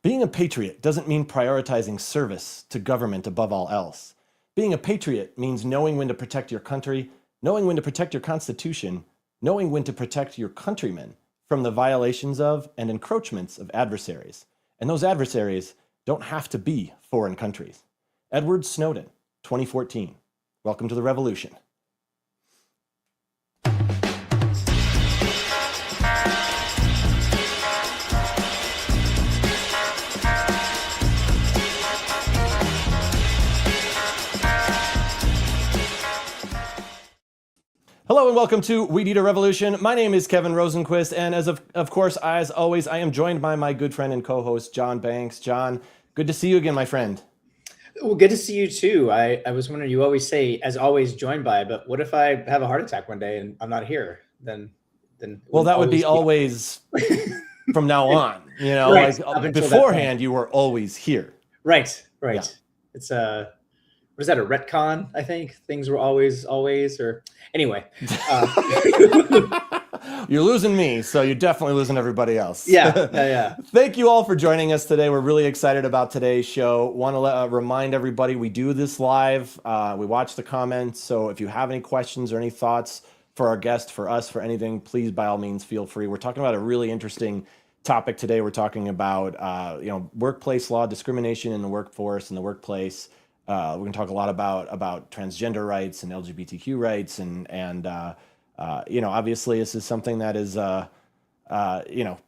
Being a patriot doesn't mean prioritizing service to government above all else. Being a patriot means knowing when to protect your country, knowing when to protect your constitution, knowing when to protect your countrymen from the violations of and encroachments of adversaries. And those adversaries don't have to be foreign countries. Edward Snowden, 2014. Welcome to the revolution. Hello and welcome to We Need a Revolution. My name is Kevin Rosenquist, and as always, I am joined by my good friend and co-host, John Banks. John, good to see you again, my friend. Well, good to see you too. I was wondering, you always say, as always, joined by, but what if I have a heart attack one day and I'm not here? Then well, that would be always from now on. You know, right. Like beforehand, you were always here. Right. Yeah. It's what is that, a retcon? I think things were always, or anyway. You're losing me, so you're definitely losing everybody else. Yeah. Thank you all for joining us today. We're really excited about today's show. Want to remind everybody we do this live. We watch the comments, so if you have any questions or any thoughts for our guest, for us, for anything, please by all means feel free. We're talking about a really interesting topic today. We're talking about workplace law, discrimination in the workforce, in the workplace. We're going to talk a lot about transgender rights and LGBTQ rights, and obviously this is something that is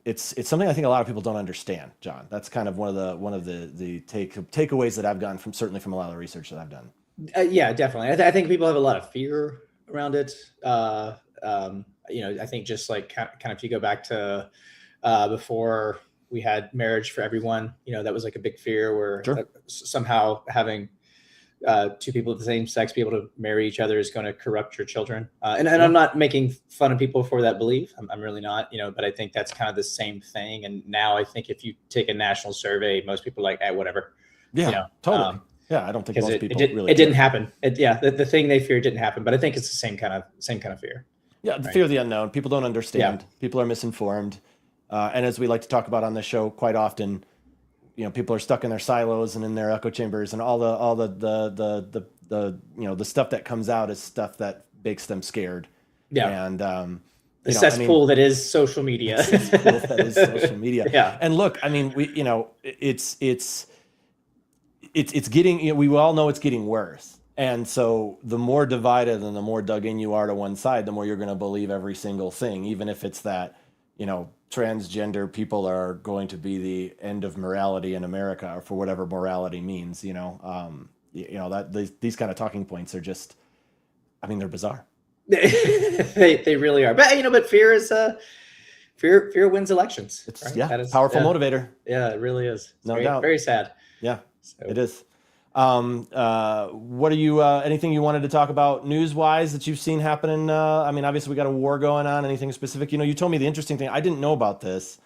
it's something I think a lot of people don't understand, John. That's kind of one of the takeaways that I've gotten from a lot of the research that I've done. Yeah, definitely. I think people have a lot of fear around it. I think just like kind of if you go back to before we had marriage for everyone, that was like a big fear where Sure. Somehow having two people of the same sex be able to marry each other is going to corrupt your children. And I'm not making fun of people for that belief. I'm really not, but I think that's kind of the same thing. And now I think if you take a national survey, most people are like, whatever. Yeah, totally. I don't think most people really. It didn't happen. The thing they feared didn't happen. But I think it's the same kind of fear. Yeah, the fear of the unknown. People don't understand. Yeah. People are misinformed. And as we like to talk about on this show quite often, people are stuck in their silos and in their echo chambers, and all the stuff that comes out is stuff that makes them scared. Yeah. And the cesspool that is social media. Yeah. And look, I mean, it's getting, we all know it's getting worse. And so the more divided and the more dug in you are to one side, the more you're going to believe every single thing, even if it's that, transgender people are going to be the end of morality in America, or for whatever morality means, these kind of talking points are just, they're bizarre. They really are. But fear is fear wins elections. It's right? That is powerful motivator. Yeah, it really is. It's no doubt. Very sad. Yeah, it is. What are you, anything you wanted to talk about news-wise that you've seen happening? Obviously we got a war going on. Anything specific? You told me the interesting thing. I didn't know about this,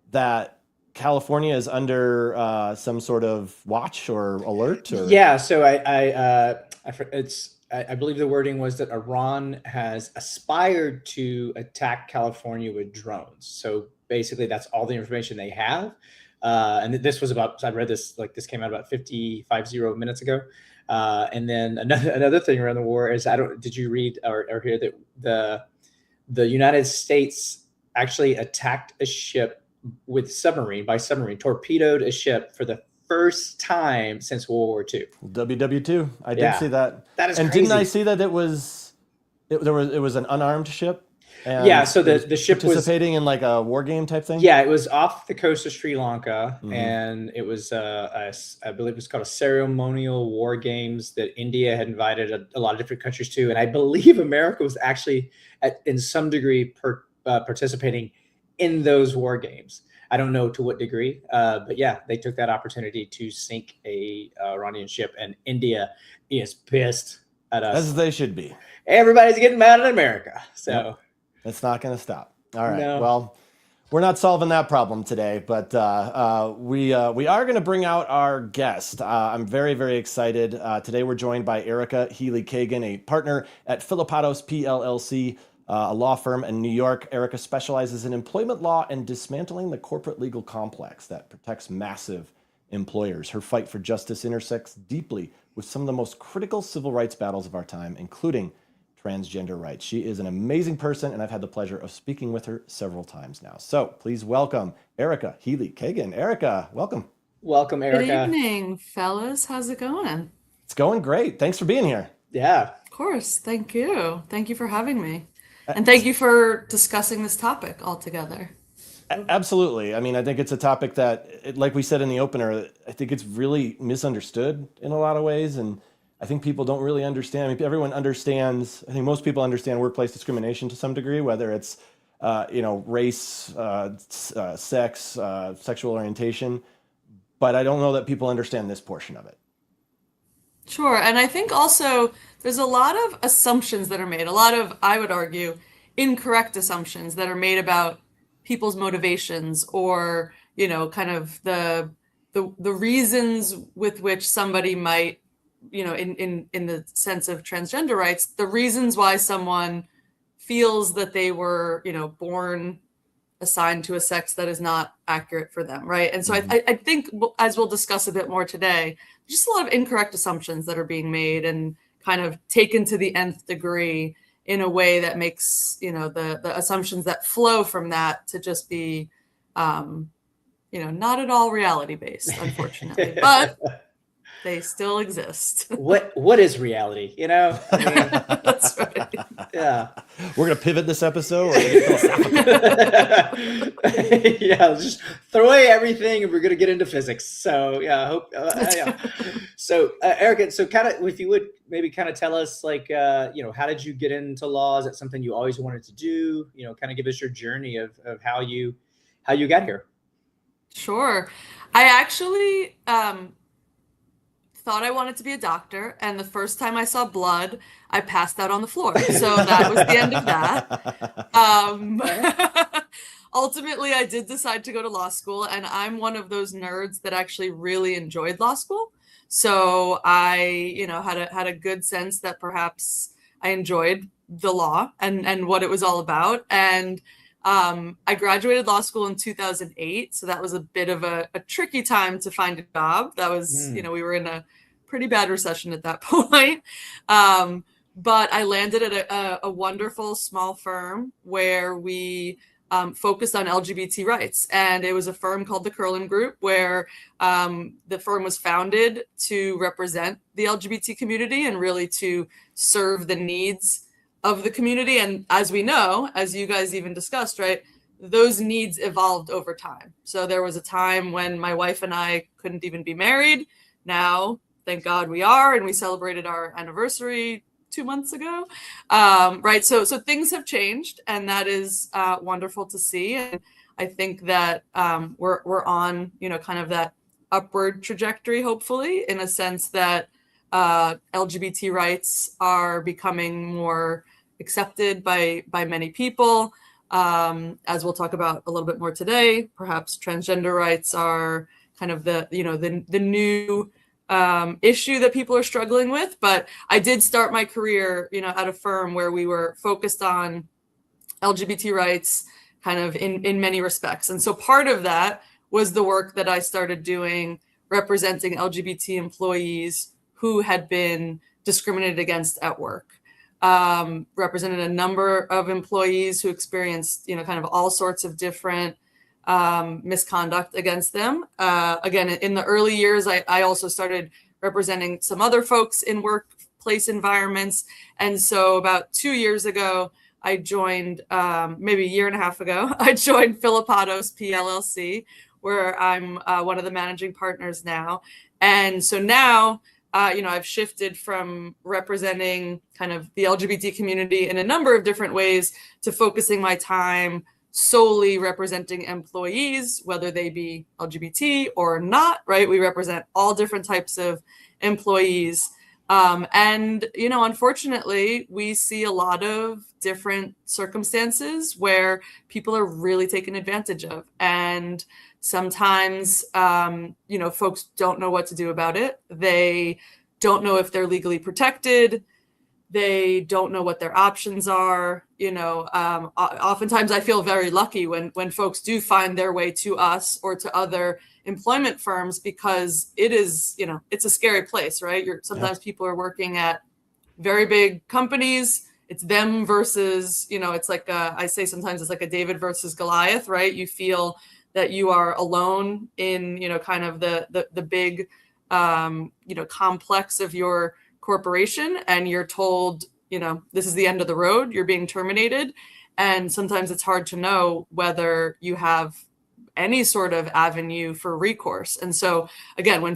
that California is under some sort of watch or alert. Or... Yeah. So I believe the wording was that Iran has aspired to attack California with drones. So basically that's all the information they have. And this was I read this, this came out about 50 minutes ago. And then another thing around the war is, did you read or hear that the United States actually attacked a ship with submarine, torpedoed a ship for the first time since World War II. WW2. I did see that. That is and crazy. Didn't I see that it was an unarmed ship? And so the ship was participating in like a war game type thing. Yeah, it was off the coast of Sri Lanka, and it was I believe it was called a ceremonial war games that India had invited a lot of different countries to, and I believe America was actually in some degree participating in those war games. I don't know to what degree, but yeah, they took that opportunity to sink a Iranian ship, and India is pissed at us. As they should be. Everybody's getting mad at America, so. Yep. It's not going to stop. All right. No. Well, we're not solving that problem today, but we are going to bring out our guest. I'm very, very excited. Today we're joined by Erica Healey-Kagan, a partner at Filappatos PLLC. a law firm in New York. Erica specializes in employment law and dismantling the corporate legal complex that protects massive employers. Her fight for justice intersects deeply with some of the most critical civil rights battles of our time, including transgender rights. She is an amazing person, and I've had the pleasure of speaking with her several times now. So please welcome Erica Healey-Kagan. Erica, welcome. Welcome, Erica. Good evening, fellas. How's it going? It's going great. Thanks for being here. Yeah. Of course. Thank you. Thank you for having me. And thank you for discussing this topic all together. Absolutely. I mean, I think it's a topic that, like we said in the opener, I think it's really misunderstood in a lot of ways. And I think people don't really understand. I mean, everyone understands, I think most people understand workplace discrimination to some degree, whether it's, race, sex, sexual orientation. But I don't know that people understand this portion of it. Sure. And I think also there's a lot of assumptions that are made, a lot of, I would argue, incorrect assumptions that are made about people's motivations or, kind of the reasons with which somebody might, in the sense of transgender rights, the reasons why someone feels that they were, born assigned to a sex that is not accurate for them, right? And so I think, as we'll discuss a bit more today, just a lot of incorrect assumptions that are being made and kind of taken to the nth degree in a way that makes, the assumptions that flow from that to just be, not at all reality based, unfortunately, but they still exist. What is reality? I mean, That's right. Yeah. We're going to pivot this episode. We're gonna get philosophical. Yeah, just throw away everything and we're going to get into physics. So yeah, I hope. Yeah. So Erica, so kind of, if you would maybe kind of tell us how did you get into law? Is that something you always wanted to do? Kind of give us your journey of how you got here. Sure. I actually, thought I wanted to be a doctor, and the first time I saw blood, I passed out on the floor. So that was the end of that. Ultimately, I did decide to go to law school, and I'm one of those nerds that actually really enjoyed law school. So I, had a good sense that perhaps I enjoyed the law and what it was all about. And I graduated law school in 2008. So that was a bit of a tricky time to find a job. That was, we were in a pretty bad recession at that point. But I landed at a wonderful small firm where we focused on LGBT rights. And it was a firm called the Curlin Group, where the firm was founded to represent the LGBT community and really to serve the needs of the community. And as we know, as you guys even discussed, right, those needs evolved over time. So there was a time when my wife and I couldn't even be married. Now, thank God we are, and we celebrated our anniversary 2 months ago. Right. So things have changed, and that is wonderful to see. And I think that we're on, kind of that upward trajectory, hopefully, in a sense that LGBT rights are becoming more accepted by many people. As we'll talk about a little bit more today, perhaps transgender rights are kind of the new issue that people are struggling with. But I did start my career, at a firm where we were focused on LGBT rights kind of in many respects. And so part of that was the work that I started doing representing LGBT employees who had been discriminated against at work. Represented a number of employees who experienced, kind of all sorts of different misconduct against them. Again, in the early years, I also started representing some other folks in workplace environments. And so about 2 years ago, I joined, maybe a year and a half ago, I joined Filappatos PLLC, where I'm one of the managing partners now. And so now, I've shifted from representing kind of the LGBT community in a number of different ways to focusing my time solely representing employees, whether they be LGBT or not, right? We represent all different types of employees. And, unfortunately, we see a lot of different circumstances where people are really taken advantage of. And sometimes, folks don't know what to do about it. They don't know if they're legally protected. they don't know what their options are. Oftentimes I feel very lucky when folks do find their way to us or to other employment firms, because it is, it's a scary place, right? Sometimes people are working at very big companies. It's them versus, it's like I say sometimes it's like a David versus Goliath, right? You feel that you are alone in, kind of the big, complex of your corporation, and you're told, this is the end of the road, you're being terminated. And sometimes it's hard to know whether you have any sort of avenue for recourse. And so again, when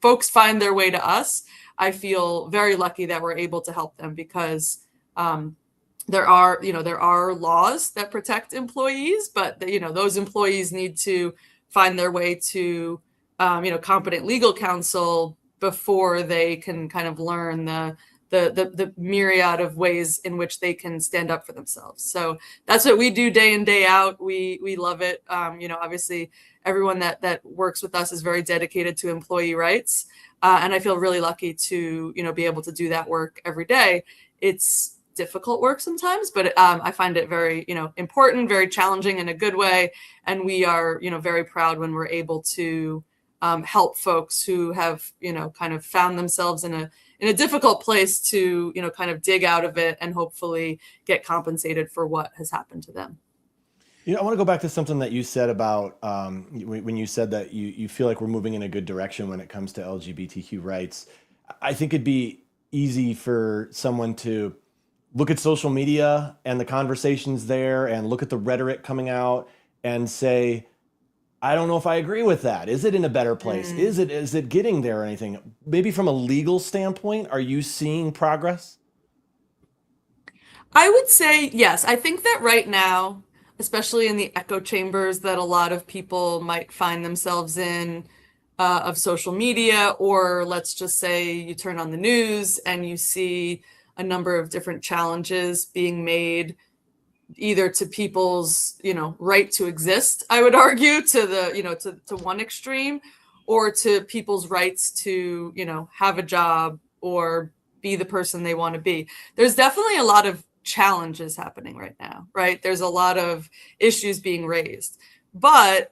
folks find their way to us, I feel very lucky that we're able to help them, because there are laws that protect employees, but those employees need to find their way to competent legal counsel before they can kind of learn the myriad of ways in which they can stand up for themselves. So that's what we do day in, day out. We love it. Obviously everyone that works with us is very dedicated to employee rights. And I feel really lucky to, be able to do that work every day. It's difficult work sometimes, but I find it very, important, very challenging in a good way. And we are, very proud when we're able to help folks who have, kind of found themselves in a difficult place to, kind of dig out of it and hopefully get compensated for what has happened to them. I want to go back to something that you said about when you said that you feel like we're moving in a good direction when it comes to LGBTQ rights. I think it'd be easy for someone to look at social media and the conversations there and look at the rhetoric coming out and say, I don't know if I agree with that. Is it in a better place? Is it getting there or anything? Maybe from a legal standpoint, are you seeing progress? I would say yes. I think that right now, especially in the echo chambers that a lot of people might find themselves in of social media, or let's just say you turn on the news and you see a number of different challenges being made either to people's, right to exist, I would argue, to the, to one extreme, or to people's rights to, have a job or be the person they want to be. There's definitely a lot of challenges happening right now, right? There's a lot of issues being raised, but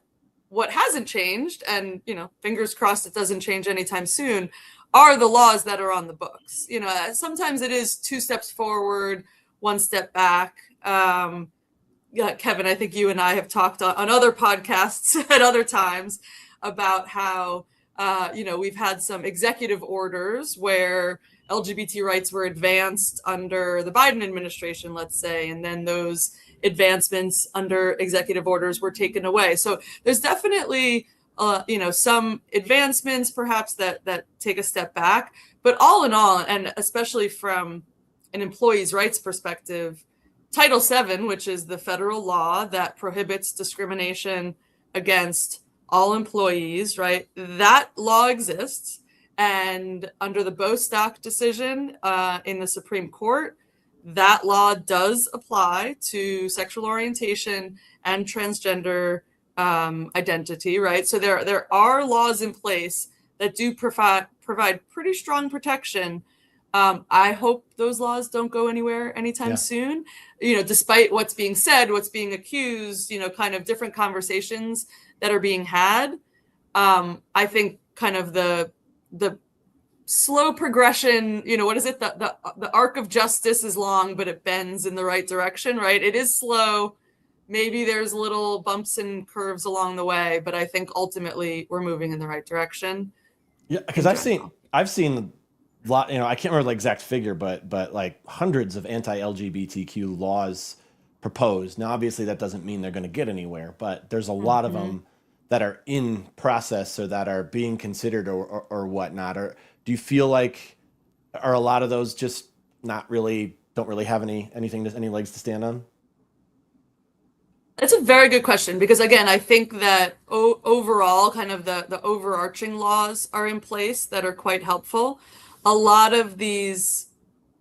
what hasn't changed, and, fingers crossed it doesn't change anytime soon, are the laws that are on the books. Sometimes it is 2 steps forward, 1 step back. Kevin, I think you and I have talked on other podcasts at other times about how, we've had some executive orders where LGBT rights were advanced under the Biden administration, let's say, and then those advancements under executive orders were taken away. So there's definitely, some advancements perhaps that take a step back, but all in all, and especially from an employee's rights perspective, Title VII, which is the federal law that prohibits discrimination against all employees, right? That law exists. And under the Bostock decision in the Supreme Court, that law does apply to sexual orientation and transgender identity, right? So there are laws in place that do provide pretty strong protection. I hope those laws don't go anywhere anytime soon. Despite what's being said, what's being accused, kind of different conversations that are being had. I think kind of the slow progression, what is it? The arc of justice is long, but it bends in the right direction, right? It is slow. Maybe there's little bumps and curves along the way, but I think ultimately we're moving in the right direction. Yeah, because I've seen a lot, I can't remember the exact figure, but like hundreds of anti-LGBTQ laws proposed. Now, obviously that doesn't mean they're going to get anywhere, but there's a lot of them that are in process or that are being considered or whatnot. Or do you feel like, are a lot of those just don't really have any legs to stand on? That's a very good question, because again, I think that overall kind of the overarching laws are in place that are quite helpful. A lot of these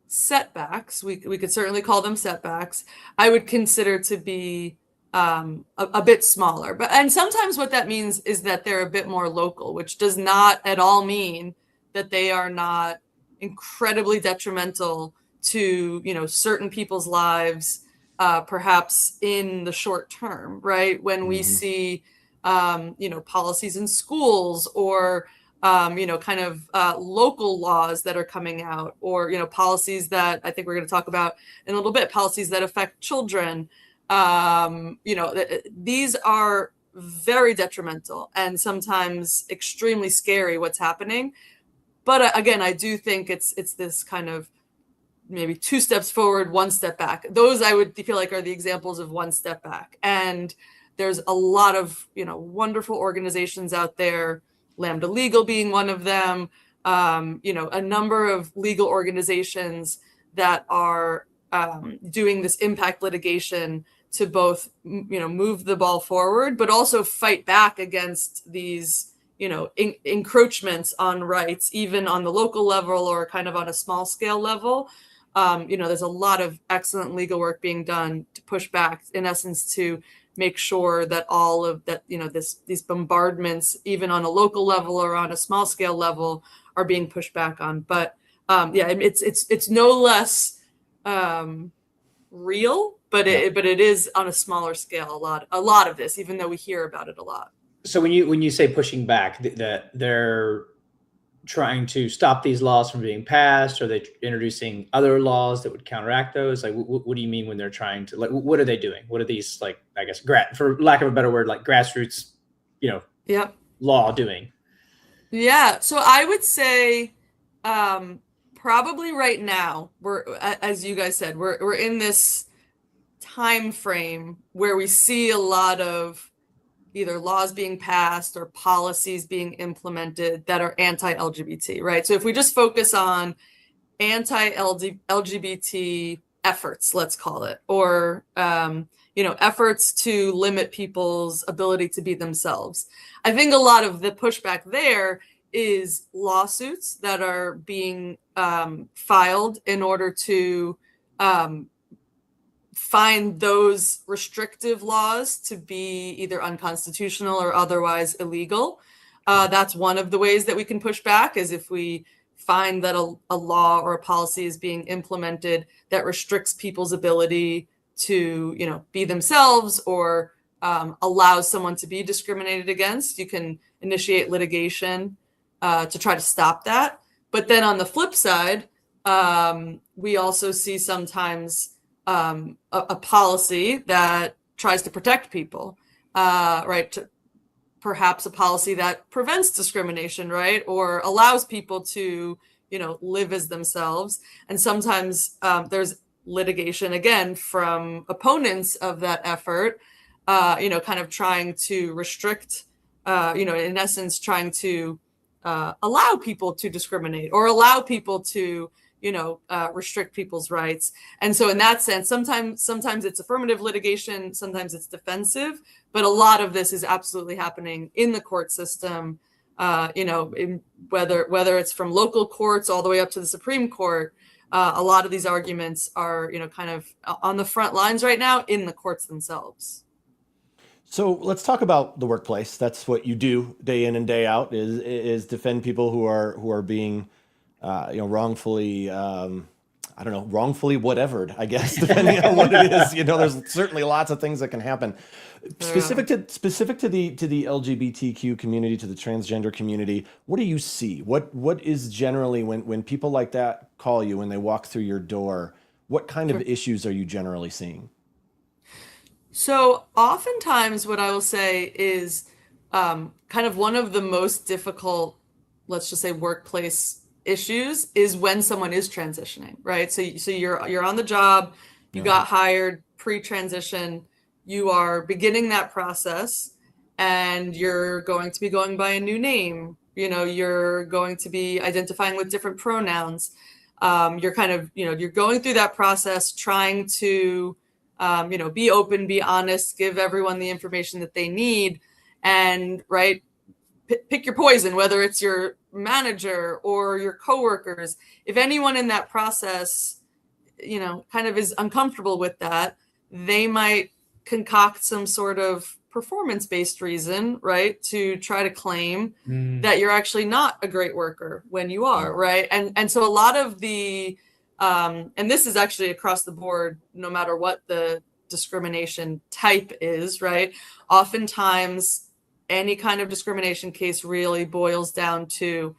setbacks, we could certainly call them setbacks, I would consider to be a bit smaller. And sometimes what that means is that they're a bit more local, which does not at all mean that they are not incredibly detrimental to, certain people's lives, perhaps in the short term, right? When we see, policies in schools, or, local laws that are coming out, or, policies that I think we're going to talk about in a little bit, policies that affect children. These are very detrimental and sometimes extremely scary what's happening. But again, I do think it's this kind of maybe 2 steps forward, 1 step back. Those I would feel like are the examples of 1 step back. And there's a lot of, wonderful organizations out there, Lambda Legal being one of them, a number of legal organizations that are doing this impact litigation to both, move the ball forward, but also fight back against these, encroachments on rights, even on the local level or kind of on a small scale level. There's a lot of excellent legal work being done to push back, in essence, to make sure that all of that, these bombardments, even on a local level or on a small scale level, are being pushed back on. But it's no less real, but it is on a smaller scale. A lot of this, even though we hear about it a lot. So when you say pushing back, that they're trying to stop these laws from being passed, or are they introducing other laws that would counteract those? Like, what do you mean when they're trying to, like, what are they doing? What are these, like, I guess, for lack of a better word, like grassroots, law doing? Yeah. So I would say, probably right now, we're, as you guys said, we're in this time frame where we see a lot of either laws being passed or policies being implemented that are anti-LGBT, right? So if we just focus on anti-LGBT efforts, let's call it, or, efforts to limit people's ability to be themselves, I think a lot of the pushback there is lawsuits that are being filed in order to find those restrictive laws to be either unconstitutional or otherwise illegal. That's one of the ways that we can push back, is if we find that a law or a policy is being implemented that restricts people's ability to, be themselves, or allows someone to be discriminated against. You can initiate litigation to try to stop that. But then on the flip side, we also see sometimes a policy that tries to protect people, right? Perhaps a policy that prevents discrimination, right? Or allows people to, live as themselves. And sometimes there's litigation, again, from opponents of that effort, kind of trying to restrict, in essence, trying to allow people to discriminate, or allow people to, restrict people's rights. And so in that sense, sometimes it's affirmative litigation, sometimes it's defensive, but a lot of this is absolutely happening in the court system, whether it's from local courts all the way up to the Supreme Court. A lot of these arguments are, kind of on the front lines right now in the courts themselves. So let's talk about the workplace. That's what you do day in and day out, is defend people who are being wrongfully, wrongfully whatevered, I guess, depending on what it is. There's certainly lots of things that can happen. Specific to the LGBTQ community, to the transgender community, what do you see? What is generally, when people like that call you, when they walk through your door, what kind of issues are you generally seeing? So oftentimes what I will say is kind of one of the most difficult, let's just say, workplace issues is when someone is transitioning, right? So you're on the job, you got hired pre-transition, you are beginning that process, and you're going to be going by a new name. You're going to be identifying with different pronouns. You're kind of, you're going through that process, trying to, be open, be honest, give everyone the information that they need, and right, pick your poison, whether it's your manager or your coworkers. If anyone in that process, kind of is uncomfortable with that, they might concoct some sort of, performance-based reason, right, to try to claim that you're actually not a great worker when you are, right? And so a lot of the, and this is actually across the board, no matter what the discrimination type is, right? Oftentimes, any kind of discrimination case really boils down to,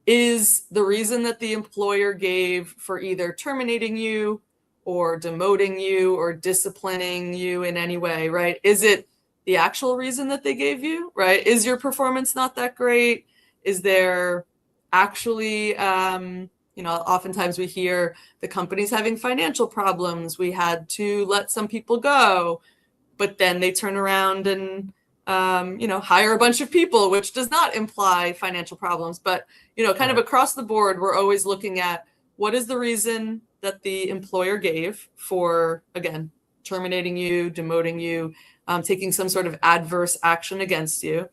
is the reason that the employer gave for either terminating you or demoting you or disciplining you in any way, right? Is it the actual reason that they gave you, right? Is your performance not that great? Is there actually, oftentimes we hear the company's having financial problems. We had to let some people go, but then they turn around and, hire a bunch of people, which does not imply financial problems. But, kind of across the board, we're always looking at what is the reason that the employer gave for, again, terminating you, demoting you, taking some sort of adverse action against you.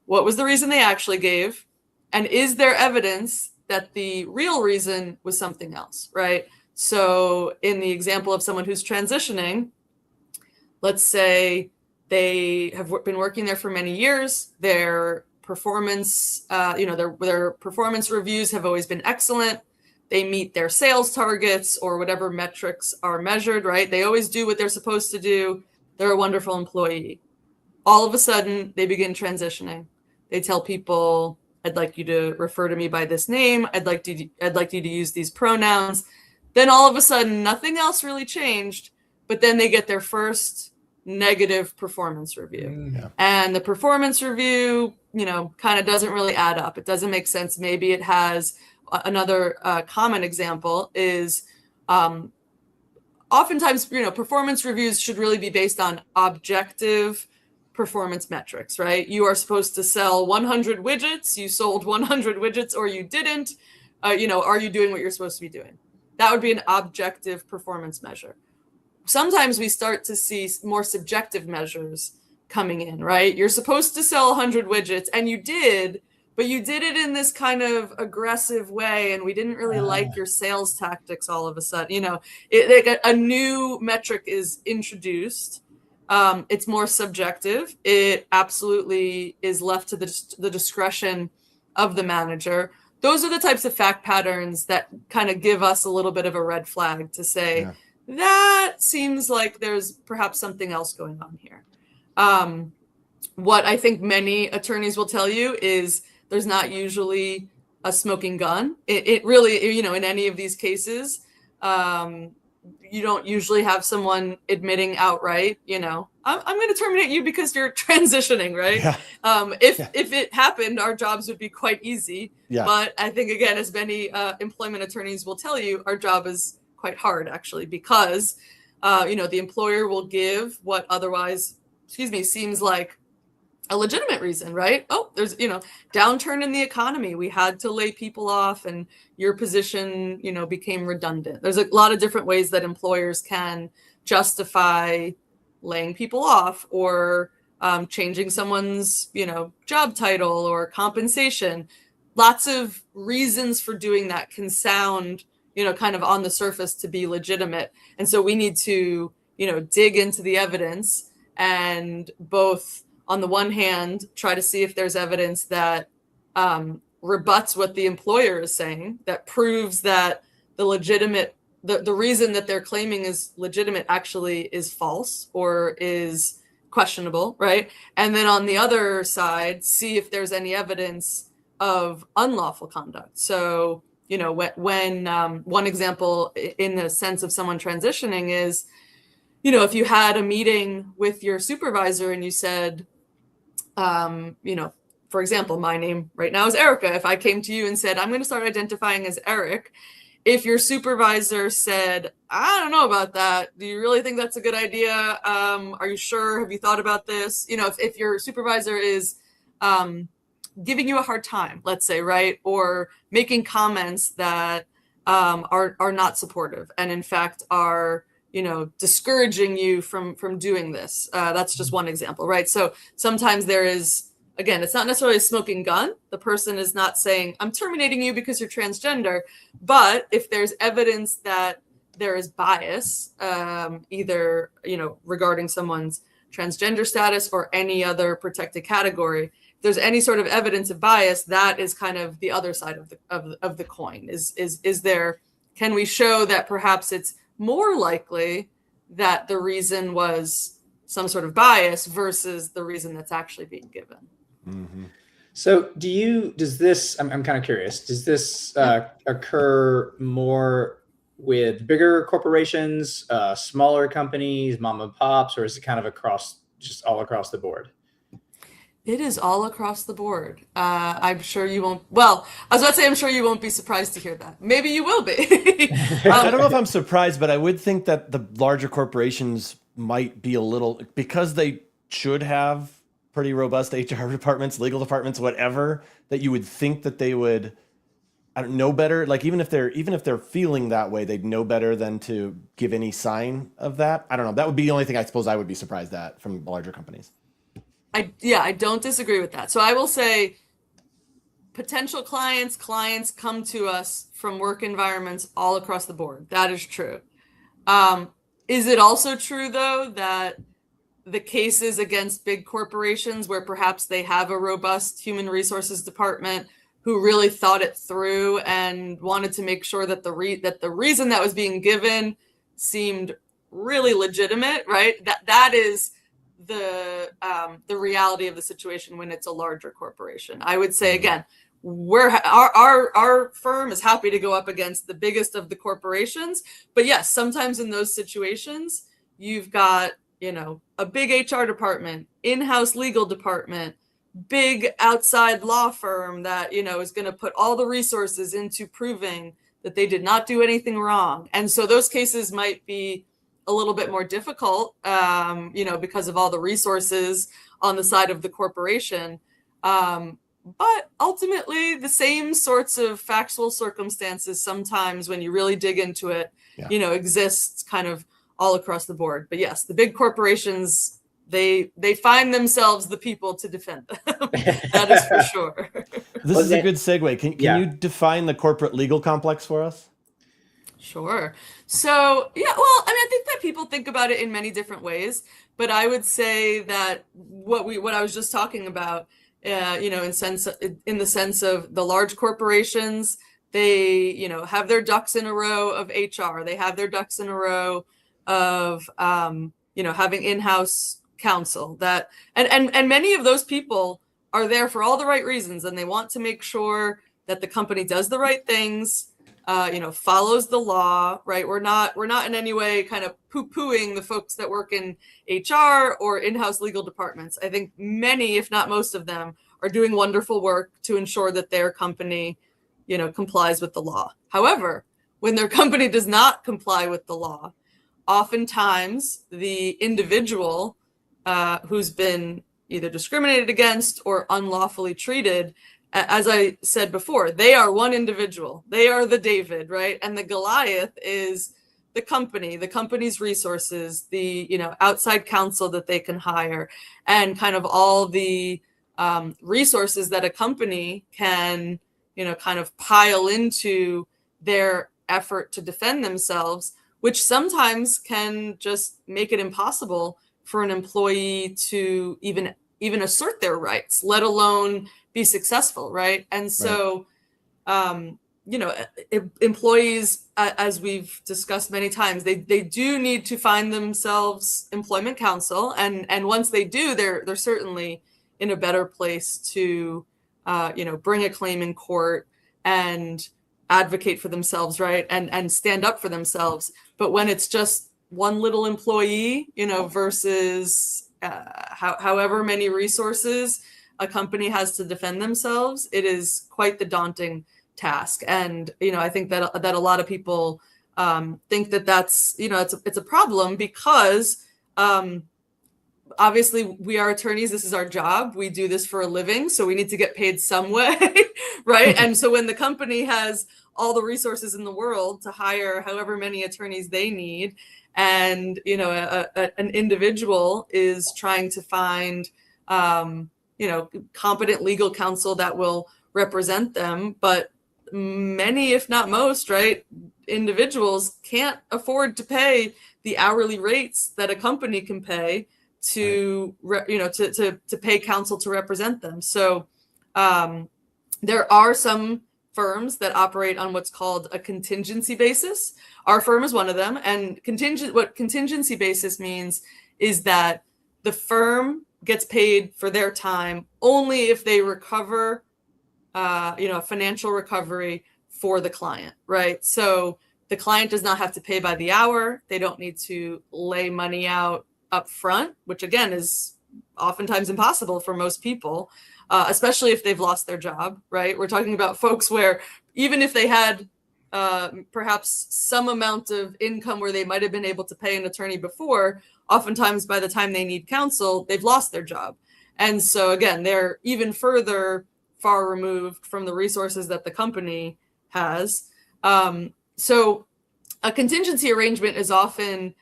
What was the reason they actually gave? And is there evidence that the real reason was something else, right? So in the example of someone who's transitioning, let's say they have been working there for many years. Their performance, their performance reviews have always been excellent. They meet their sales targets or whatever metrics are measured, right? They always do what they're supposed to do. They're a wonderful employee. All of a sudden, they begin transitioning. They tell people, I'd like you to refer to me by this name. I'd like you to use these pronouns. Then all of a sudden, nothing else really changed, but then they get their first negative performance review. Yeah. And the performance review, kind of doesn't really add up. It doesn't make sense. Maybe it has another common example is oftentimes, performance reviews should really be based on objective performance metrics, right? You are supposed to sell 100 widgets. You sold 100 widgets or you didn't. Are you doing what you're supposed to be doing? That would be an objective performance measure. Sometimes we start to see more subjective measures coming in, right? You're supposed to sell 100 widgets and you did, but you did it in this kind of aggressive way, and we didn't really like your sales tactics all of a sudden. A new metric is introduced. It's more subjective. It absolutely is left to the discretion of the manager. Those are the types of fact patterns that kind of give us a little bit of a red flag to say, that seems like there's perhaps something else going on here. What I think many attorneys will tell you is there's not usually a smoking gun. It really, in any of these cases, you don't usually have someone admitting outright, I'm going to terminate you because you're transitioning, right? Yeah. If it happened, our jobs would be quite easy. Yeah. But I think, again, as many employment attorneys will tell you, our job is quite hard, actually, because, the employer will give what otherwise, seems like a legitimate reason, right? Oh, there's, downturn in the economy. We had to lay people off and your position, became redundant. There's a lot of different ways that employers can justify laying people off or changing someone's, job title or compensation. Lots of reasons for doing that can sound, kind of on the surface to be legitimate. And so we need to, dig into the evidence and both, on the one hand, try to see if there's evidence that rebuts what the employer is saying, that proves that the reason that they're claiming is legitimate actually is false or is questionable, right? And then on the other side, see if there's any evidence of unlawful conduct. So, when one example in the sense of someone transitioning is, if you had a meeting with your supervisor and you said, for example, my name right now is Erica. If I came to you and said, I'm going to start identifying as Eric, if your supervisor said, I don't know about that. Do you really think that's a good idea? Are you sure? Have you thought about this? If your supervisor is giving you a hard time, let's say, right? Or making comments that are not supportive and in fact are discouraging you from doing this. That's just one example, right? So sometimes there is, again, it's not necessarily a smoking gun. The person is not saying, I'm terminating you because you're transgender. But if there's evidence that there is bias, either, regarding someone's transgender status or any other protected category. If there's any sort of evidence of bias, that is kind of the other side of the coin. Is there, can we show that perhaps it's more likely that the reason was some sort of bias versus the reason that's actually being given? Mm-hmm. So does this, I'm kind of curious, does this occur more with bigger corporations, smaller companies, mom and pops, or is it kind of just all across the board? It is all across the board. I'm sure you won't. Well, I was about to say, I'm sure you won't be surprised to hear that. Maybe you will be. I don't know if I'm surprised, but I would think that the larger corporations might be a little, because they should have pretty robust HR departments, legal departments, whatever, that you would think that they would, I don't know, better. Like even if they're feeling that way, they'd know better than to give any sign of that. I don't know. That would be the only thing I suppose I would be surprised at from larger companies. I don't disagree with that. So I will say potential clients come to us from work environments all across the board. That is true. Is it also true, though, that the cases against big corporations where perhaps they have a robust human resources department who really thought it through and wanted to make sure that the reason that was being given seemed really legitimate, right? That is the reality of the situation when it's a larger corporation. I would say, again, our firm is happy to go up against the biggest of the corporations, but yes, sometimes in those situations you've got, a big HR department, in-house legal department, big outside law firm that is going to put all the resources into proving that they did not do anything wrong. And so those cases might be a little bit more difficult, because of all the resources on the side of the corporation. But ultimately, the same sorts of factual circumstances sometimes, when you really dig into it, exists kind of all across the board. But yes, the big corporations, they find themselves the people to defend them. That is for sure. This is a good segue. Can you define the corporate legal complex for us? Sure. So, I think that people think about it in many different ways, but I would say that what I was just talking about, in the sense of the large corporations, they, have their ducks in a row of HR. They have their ducks in a row of, having in-house counsel that, and many of those people are there for all the right reasons. And they want to make sure that the company does the right things, follows the law, right? We're not in any way kind of poo-pooing the folks that work in HR or in-house legal departments. I think many, if not most of them, are doing wonderful work to ensure that their company, complies with the law. However, when their company does not comply with the law, oftentimes the individual who's been either discriminated against or unlawfully treated, as I said before, they are one individual. They are the David, right? And the Goliath is the company's resources, the outside counsel that they can hire, and kind of all the resources that a company can kind of pile into their effort to defend themselves, which sometimes can just make it impossible for an employee to even assert their rights, let alone be successful, right? And so, employees, as we've discussed many times, they do need to find themselves employment counsel, and once they do, they're certainly in a better place to, bring a claim in court and advocate for themselves, right? And stand up for themselves. But when it's just one little employee, versus however many resources a company has to defend themselves, it is quite the daunting task. And, I think that a lot of people think that that's, it's a problem because obviously we are attorneys. This is our job. We do this for a living. So we need to get paid some way, right? And so when the company has all the resources in the world to hire however many attorneys they need, and, an individual is trying to find, competent legal counsel that will represent them, but many, if not most, right, individuals can't afford to pay the hourly rates that a company can pay to to pay counsel to represent them. So there are some firms that operate on what's called a contingency basis. Our firm is one of them. And what contingency basis means is that the firm gets paid for their time only if they recover, a financial recovery for the client, right? So the client does not have to pay by the hour. They don't need to lay money out up front, which again is oftentimes impossible for most people, especially if they've lost their job, right? We're talking about folks where even if they had perhaps some amount of income where they might have been able to pay an attorney before, oftentimes by the time they need counsel, they've lost their job. And so again, they're even far removed from the resources that the company has. So a contingency arrangement is often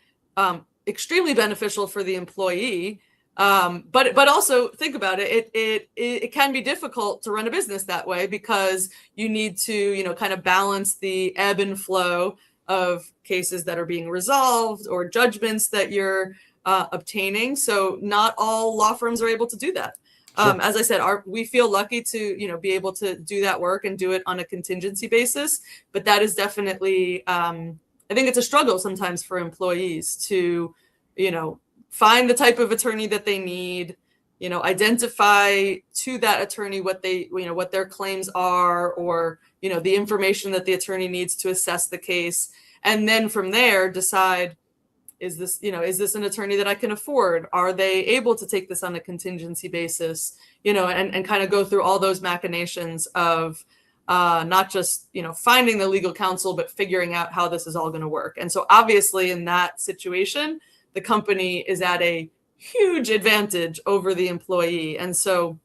extremely beneficial for the employee. But also think about it. It can be difficult to run a business that way because you need to, kind of balance the ebb and flow of cases that are being resolved or judgments that you're obtaining. So not all law firms are able to do that. Sure. As I said, we feel lucky to, be able to do that work and do it on a contingency basis. But that is definitely, I think it's a struggle sometimes for employees to, find the type of attorney that they need, identify to that attorney what what their claims are, or, the information that the attorney needs to assess the case. And then from there, decide, is this an attorney that I can afford? Are they able to take this on a contingency basis? And kind of go through all those machinations of not just, finding the legal counsel, but figuring out how this is all going to work. And so obviously in that situation, the company is at a huge advantage over the employee. And so,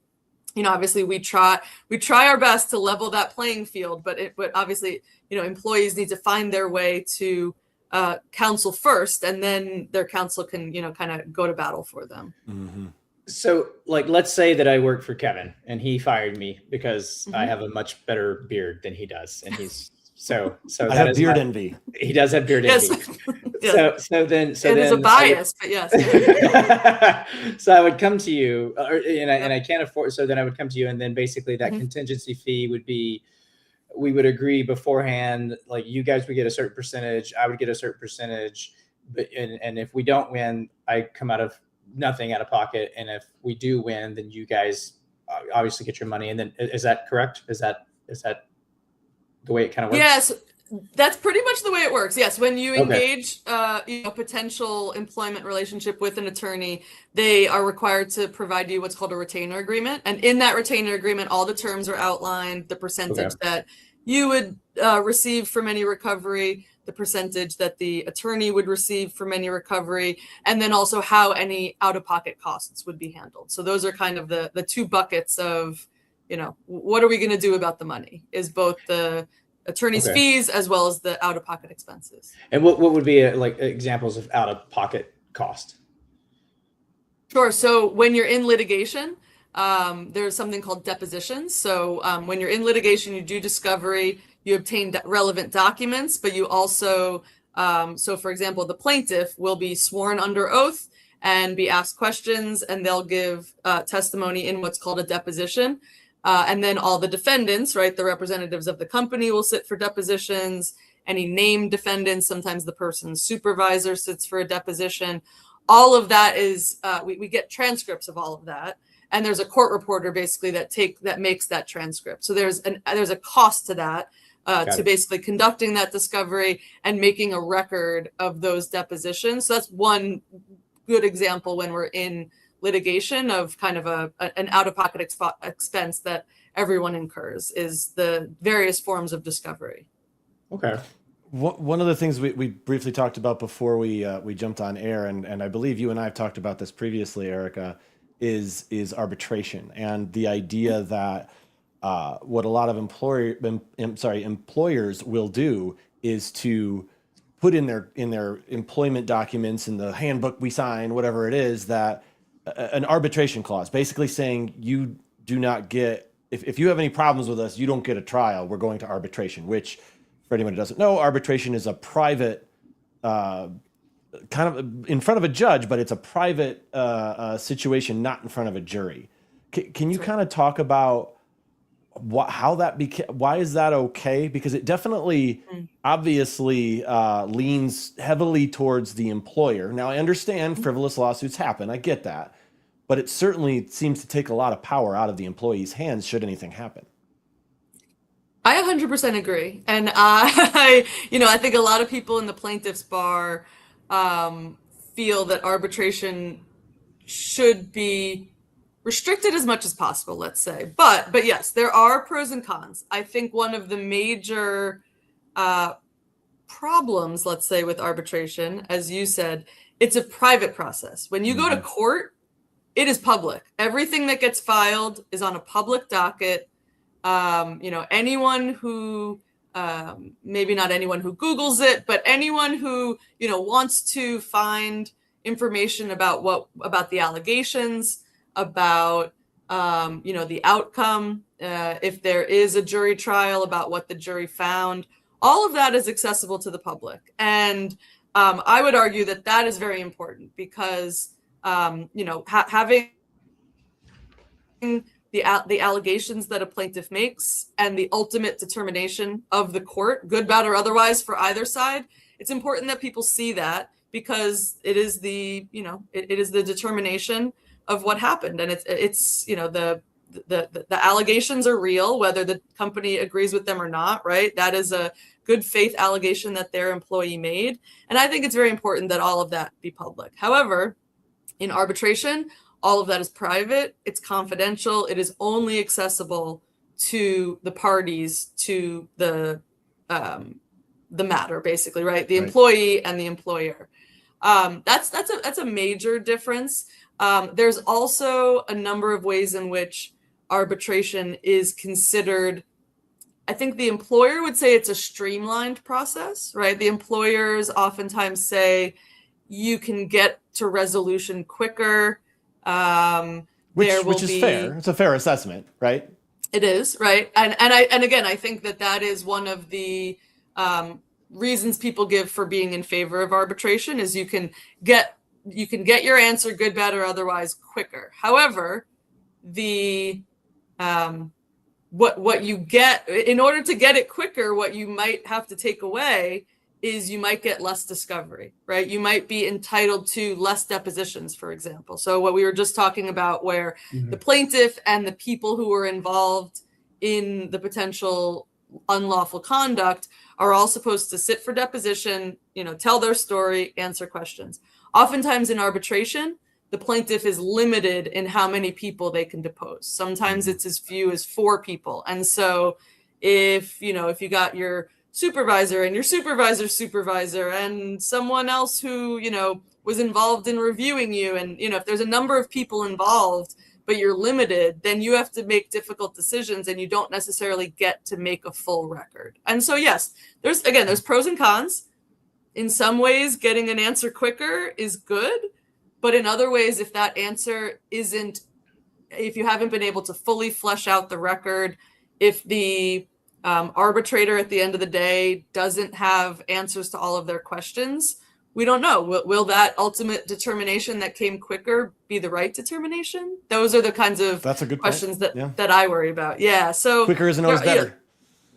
obviously we try our best to level that playing field, but obviously, employees need to find their way to counsel first, and then their counsel can, kind of go to battle for them. Mm-hmm. So let's say that I work for Kevin and he fired me because I have a much better beard than he does. And he's so I have beard envy. He does have beard envy. Yes. So then there's a bias, but yes. So I would come to you, and I can't afford. So then I would come to you, and then basically that contingency fee would be, we would agree beforehand, like you guys would get a certain percentage, I would get a certain percentage, but and if we don't win, I come out of nothing out of pocket, and if we do win, then you guys obviously get your money. And then is that correct? Is that the way it kind of works? Yes, that's pretty much the way it works. Yes, when you engage a potential employment relationship with an attorney, they are required to provide you what's called a retainer agreement. And in that retainer agreement, all the terms are outlined, the percentage that you would receive from any recovery, the percentage that the attorney would receive from any recovery, and then also how any out-of-pocket costs would be handled. So those are kind of the two buckets of, what are we going to do about the money, is both the attorney's fees as well as the out-of-pocket expenses. And what would be examples of out-of-pocket cost? Sure. So when you're in litigation, there's something called depositions. So when you're in litigation, you do discovery, you obtain relevant documents, but you also, so for example, the plaintiff will be sworn under oath and be asked questions, and they'll give testimony in what's called a deposition. And then all the defendants, right, the representatives of the company will sit for depositions. Any named defendants, sometimes the person's supervisor sits for a deposition. All of that is, we get transcripts of all of that. And there's a court reporter basically that makes that transcript. So there's a cost to that, to basically conducting that discovery and making a record of those depositions. So that's one good example when we're in litigation of kind of an out-of-pocket expense that everyone incurs, is the various forms of discovery. Okay. One of the things we briefly talked about before we jumped on air, and I believe you and I have talked about this previously, Erica, is arbitration, and the idea that what a lot of employers will do is to put in their employment documents, in the handbook we sign, whatever it is, that an arbitration clause, basically saying you do not get, if you have any problems with us, you don't get a trial. We're going to arbitration, which, for anyone who doesn't know, arbitration is a private kind of in front of a judge, but it's a private situation, not in front of a jury. Can you kind of talk about how that became? Why is that okay? Because it definitely, obviously, leans heavily towards the employer. Now, I understand frivolous lawsuits happen. I get that. But it certainly seems to take a lot of power out of the employee's hands should anything happen. I 100% agree. And I think a lot of people in the plaintiff's bar feel that arbitration should be restricted as much as possible, let's say. But yes, there are pros and cons. I think one of the major problems, let's say, with arbitration, as you said, it's a private process. When you go to court, it is public. Everything that gets filed is on a public docket. Anyone who, maybe not anyone who Googles it, but anyone who, wants to find information about the allegations, about, the outcome, if there is a jury trial, about what the jury found, all of that is accessible to the public. And I would argue that that is very important because having the allegations that a plaintiff makes and the ultimate determination of the court, good, bad, or otherwise for either side, it's important that people see that because it is the determination of what happened. And it's the allegations are real, whether the company agrees with them or not, right? That is a good faith allegation that their employee made. And I think it's very important that all of that be public. However, in arbitration, all of that is private, it's confidential, it is only accessible to the parties to the matter, basically, right? The employee and the employer. That's a major difference. There's also a number of ways in which arbitration is considered. I think the employer would say it's a streamlined process, right? The employers oftentimes say you can get to resolution quicker. Which is fair. It's a fair assessment, right? It is, right? And again, I think that is one of the reasons people give for being in favor of arbitration is you can get your answer, good, bad, or otherwise, quicker. However, what you get in order to get it quicker, what you might have to take away is you might get less discovery, right? You might be entitled to less depositions, for example. So what we were just talking about where the plaintiff and the people who were involved in the potential unlawful conduct are all supposed to sit for deposition, tell their story, answer questions. Oftentimes in arbitration, the plaintiff is limited in how many people they can depose. Sometimes it's as few as 4 people. And so if you got your supervisor and your supervisor's supervisor and someone else who, was involved in reviewing you. And, if there's a number of people involved, but you're limited, then you have to make difficult decisions and you don't necessarily get to make a full record. And so, yes, there's pros and cons. In some ways, getting an answer quicker is good. But in other ways, if that answer if you haven't been able to fully flesh out the record, if the arbitrator at the end of the day doesn't have answers to all of their questions, we don't know. Will that ultimate determination that came quicker be the right determination? Those are the kinds of questions that I worry about. Yeah. So quicker isn't always better.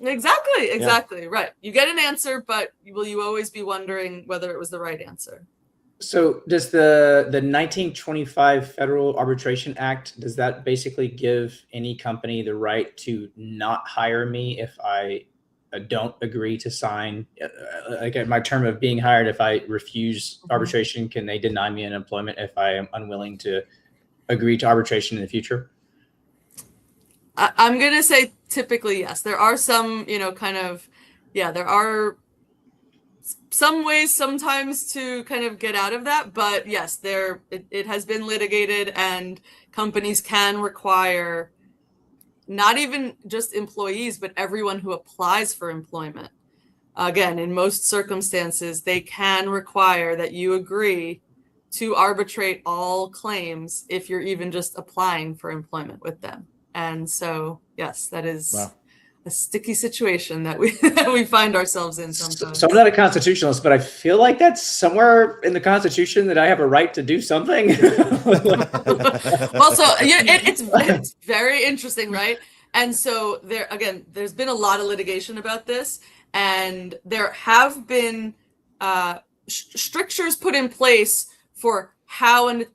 Yeah, exactly. Right. You get an answer, but will you always be wondering whether it was the right answer? So does the 1925 Federal Arbitration Act, does that basically give any company the right to not hire me if I don't agree to sign, like at my term of being hired, if I refuse arbitration, can they deny me an employment if I am unwilling to agree to arbitration in the future? I'm going to say typically yes. There are some, there are some ways sometimes to kind of get out of that, but yes, it has been litigated and companies can require not even just employees, but everyone who applies for employment. Again, in most circumstances, they can require that you agree to arbitrate all claims if you're even just applying for employment with them. And so, yes, that is a sticky situation that we that we find ourselves in sometimes. So I'm not a constitutionalist, but I feel like that's somewhere in the Constitution that I have a right to do something. Well, so yeah, it's very interesting, right? And so there's been a lot of litigation about this, and there have been strictures put in place for how an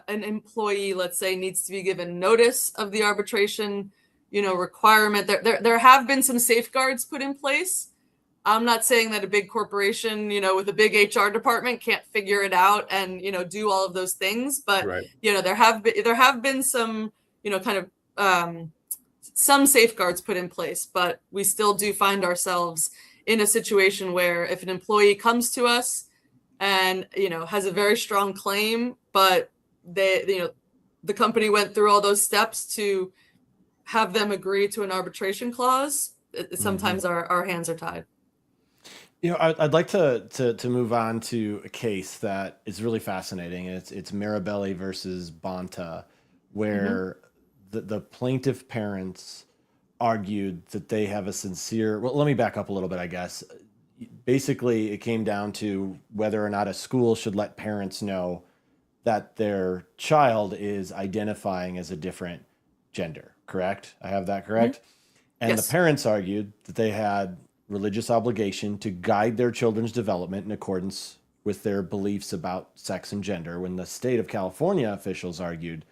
employee, let's say, needs to be given notice of the arbitration, requirement. There have been some safeguards put in place. I'm not saying that a big corporation, with a big HR department can't figure it out and, do all of those things. But, Right. There have been some, some safeguards put in place, but we still do find ourselves in a situation where if an employee comes to us and, has a very strong claim, but the company went through all those steps to have them agree to an arbitration clause, sometimes our hands are tied. I'd like to move on to a case that is really fascinating. It's Mirabelli versus Bonta, where the plaintiff parents argued that they have a sincere. Well, let me back up a little bit, I guess. Basically, it came down to whether or not a school should let parents know that their child is identifying as a different gender. Correct? I have that correct? And Yes. the parents argued that they had religious obligation to guide their children's development in accordance with their beliefs about sex and gender, when the state of California officials argued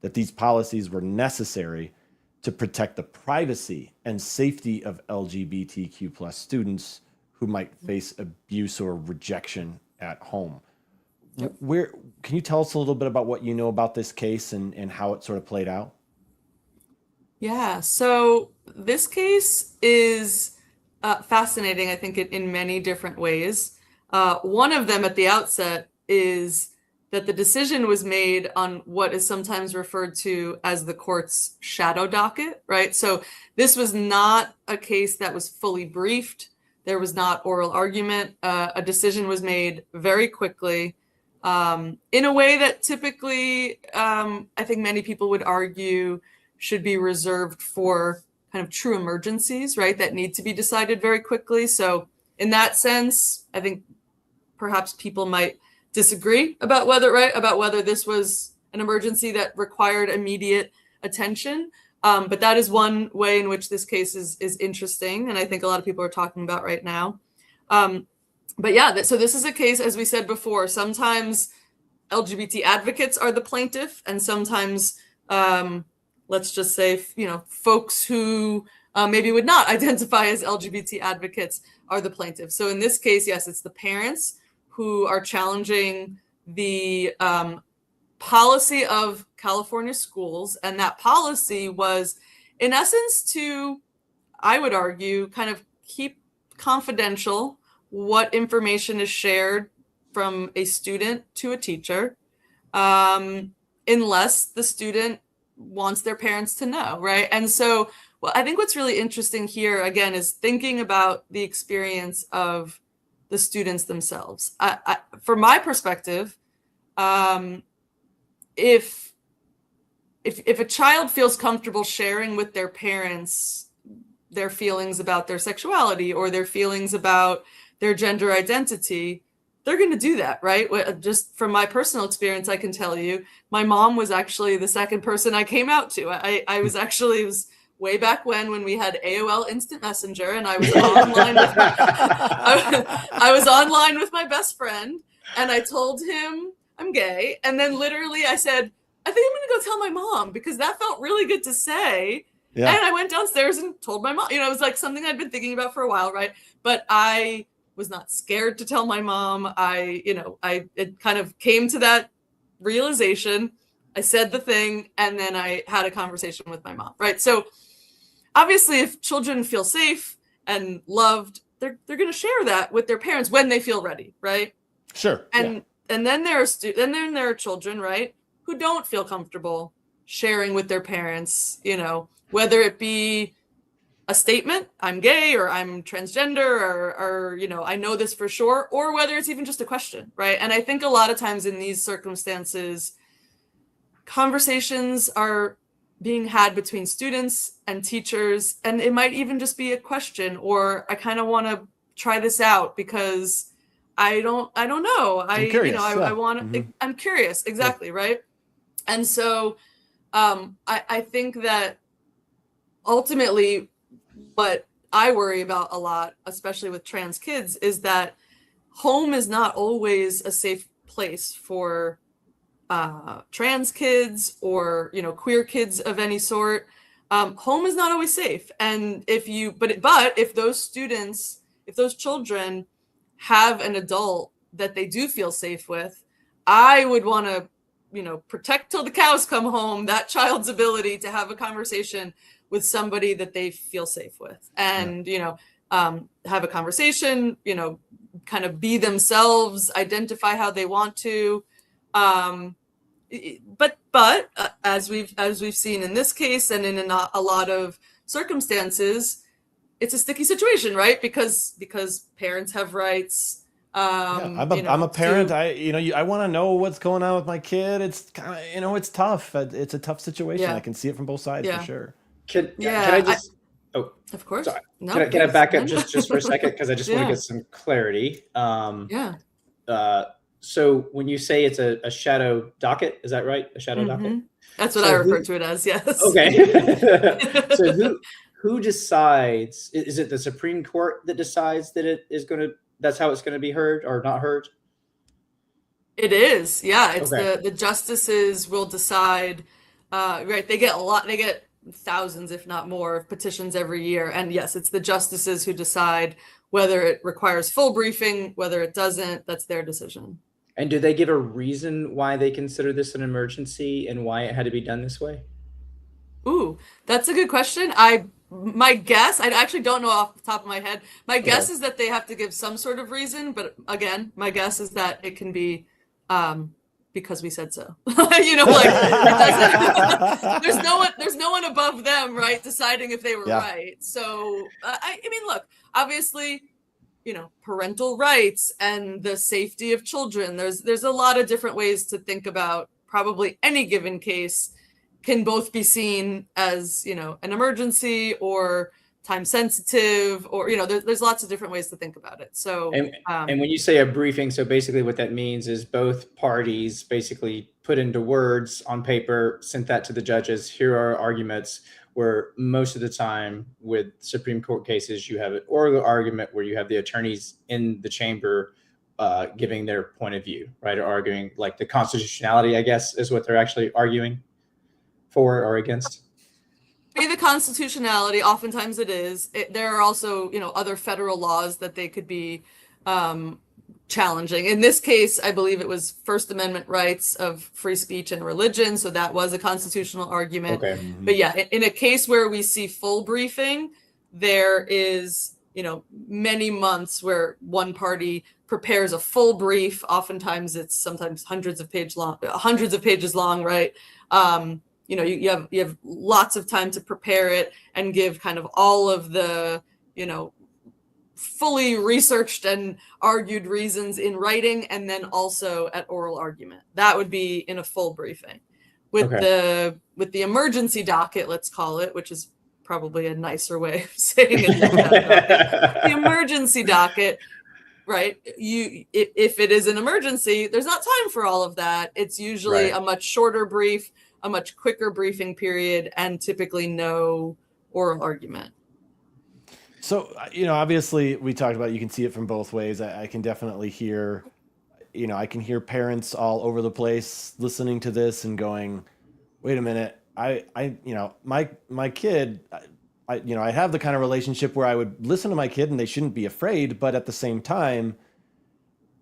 that these policies were necessary to protect the privacy and safety of LGBTQ plus students who might face abuse or rejection at home. Yep. Can you tell us a little bit about what you know about this case and how it sort of played out? Yeah, so this case is fascinating, I think, in many different ways. One of them at the outset is that the decision was made on what is sometimes referred to as the court's shadow docket, right? So this was not a case that was fully briefed. There was not oral argument. A decision was made very quickly in a way that typically, I think many people would argue, should be reserved for kind of true emergencies, right, that need to be decided very quickly. So in that sense, I think perhaps people might disagree about whether this was an emergency that required immediate attention. But that is one way in which this case is interesting, and I think a lot of people are talking about right now. But yeah, so this is a case, as we said before, sometimes LGBT advocates are the plaintiff, and sometimes let's just say, folks who maybe would not identify as LGBT advocates are the plaintiffs. So in this case, yes, it's the parents who are challenging the policy of California schools. And that policy was, in essence, to, I would argue, kind of keep confidential what information is shared from a student to a teacher, unless the student wants their parents to know, right? And so, well, I think what's really interesting here, again, is thinking about the experience of the students themselves. From my perspective, if a child feels comfortable sharing with their parents their feelings about their sexuality or their feelings about their gender identity, they're going to do that, right? Just from my personal experience, I can tell you, my mom was actually the second person I came out to. It was way back when we had AOL Instant Messenger, and I was online with I was online with my best friend, and I told him I'm gay, and then literally I said, I think I'm going to go tell my mom, because that felt really good to say. Yeah. And I went downstairs and told my mom. It was like something I'd been thinking about for a while, right? But I was not scared to tell my mom. It kind of came to that realization. I said the thing, and then I had a conversation with my mom, right? So obviously, if children feel safe and loved, they're going to share that with their parents when they feel ready, right? Sure. And then there are children, right, who don't feel comfortable sharing with their parents, whether it be a statement, I'm gay, or I'm transgender, or I know this for sure, or whether it's even just a question, right? And I think a lot of times in these circumstances, conversations are being had between students and teachers, and it might even just be a question, or I kind of want to try this out because I don't know. I'm curious. I want to, I'm curious. Exactly. Yeah. Right. And so I think that ultimately what I worry about a lot, especially with trans kids, is that home is not always a safe place for trans kids or, queer kids of any sort. Home is not always safe. And if those children have an adult that they do feel safe with, I would want to, protect till the cows come home that child's ability to have a conversation with somebody that they feel safe with, and have a conversation, kind of be themselves, identify how they want to. But as we've seen in this case and in a lot of circumstances, it's a sticky situation, right? Because parents have rights. I'm a parent. I want to know what's going on with my kid. It's kind of, it's tough. It's a tough situation. I can see it from both sides for sure. Can I just? Of course. Sorry. No, can I back up just for a second, because I just want to get some clarity. So when you say it's a shadow docket, is that right? A shadow docket? That's what I refer to it as. Yes. Okay. So who decides? Is it the Supreme Court that decides that it is going to? That's how it's going to be heard or not heard? It is. Yeah. It's the justices will decide. Right. They get thousands, if not more, of petitions every year. And yes, it's the justices who decide whether it requires full briefing, whether it doesn't. That's their decision. And do they give a reason why they consider this an emergency and why it had to be done this way? Ooh, that's a good question. My guess, I actually don't know off the top of my head. My guess is that they have to give some sort of reason. But again, my guess is that it can be because we said so. There's no one above them, right, deciding if they were right. So I mean, look, obviously, parental rights and the safety of children. There's a lot of different ways to think about probably any given case can both be seen as, an emergency or time sensitive, or, there's lots of different ways to think about it. So, and when you say a briefing, so basically what that means is both parties basically put into words on paper, sent that to the judges. Here are arguments, where most of the time with Supreme Court cases, you have an oral argument where you have the attorneys in the chamber giving their point of view, right? Or arguing like the constitutionality, I guess, is what they're actually arguing for or against. The constitutionality, oftentimes it is. There are also, other federal laws that they could be challenging. In this case, I believe it was First Amendment rights of free speech and religion. So that was a constitutional argument. Okay. But yeah, in a case where we see full briefing, there is, many months where one party prepares a full brief. Oftentimes it's sometimes hundreds of pages long, right? You have lots of time to prepare it and give kind of all of the, fully researched and argued reasons in writing, and then also at oral argument. That would be in a full briefing. With the emergency docket, let's call it, which is probably a nicer way of saying it. The emergency docket, right? If it is an emergency, there's not time for all of that. It's usually a much shorter brief, a much quicker briefing period, and typically no oral argument. So, obviously we talked about, you can see it from both ways. I can definitely hear, I can hear parents all over the place listening to this and going, wait a minute, my kid, I have the kind of relationship where I would listen to my kid and they shouldn't be afraid, but at the same time,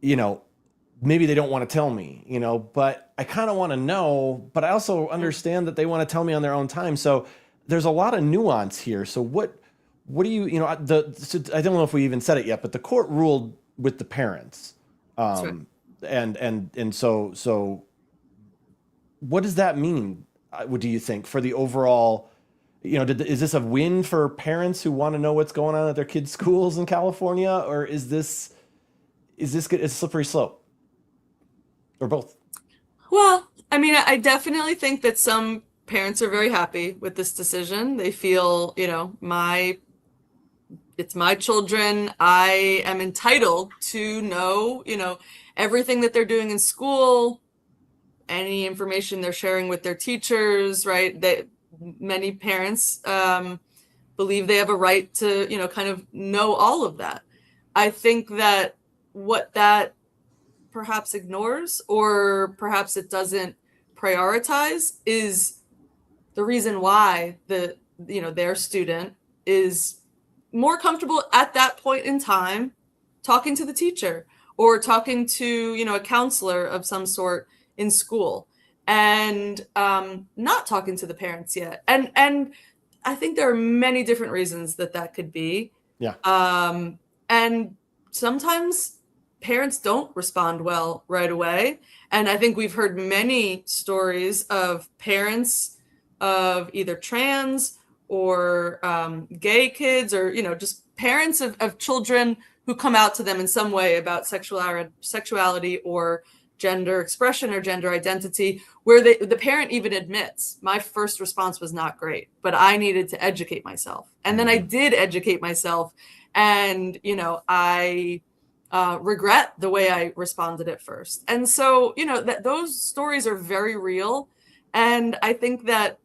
maybe they don't want to tell me, but I kind of want to know, but I also understand that they want to tell me on their own time. So there's a lot of nuance here. So what do you, I don't know if we even said it yet, but the court ruled with the parents. Right. And so what does that mean? What do you think for the overall, is this a win for parents who want to know what's going on at their kids' schools in California? Or is this good? It's a slippery slope, or both? Well, I mean, I definitely think that some parents are very happy with this decision. They feel, it's my children. I am entitled to know, everything that they're doing in school, any information they're sharing with their teachers, right? That many parents believe they have a right to, kind of know all of that. I think that what that perhaps ignores, or perhaps it doesn't prioritize, is the reason why their student is more comfortable at that point in time talking to the teacher or talking to, a counselor of some sort in school, and not talking to the parents yet. And I think there are many different reasons that could be. Yeah. And sometimes parents don't respond well right away. And I think we've heard many stories of parents of either trans or gay kids, or, just parents of children who come out to them in some way about sexuality or gender expression or gender identity, where the parent even admits, my first response was not great, but I needed to educate myself. And then I did educate myself. And, I regret the way I responded at first. And so, those stories are very real. And I think that